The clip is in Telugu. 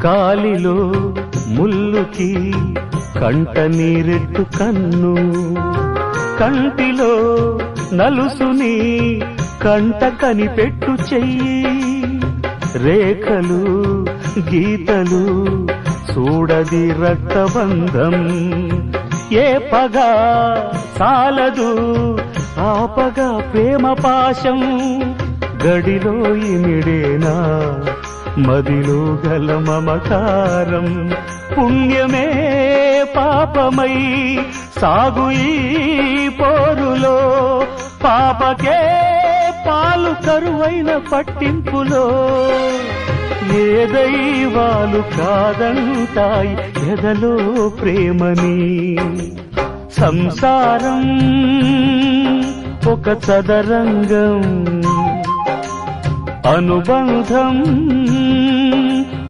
కాలిలో ముల్లుకి కంట నీరెట్టు కన్ను, కంటిలో నలుసుని కంట కనిపెట్టు చెయ్యి, రేఖలు గీతలు చూడది రక్తబంధం, ఏ పగా సాలదు ఆపగా ప్రేమ పాశం, గడిలో ఇమిడేనా మదిలో గల మమకారం, పుణ్యమే పాపమై సాగు ఈ పోరులో, పాపకే పాలు కరువైన పట్టింపులో, ఏ దైవాలు కాదంటాయి ఎదలో ప్రేమని, సంసారం ఒక చదరంగం, అనుబంధం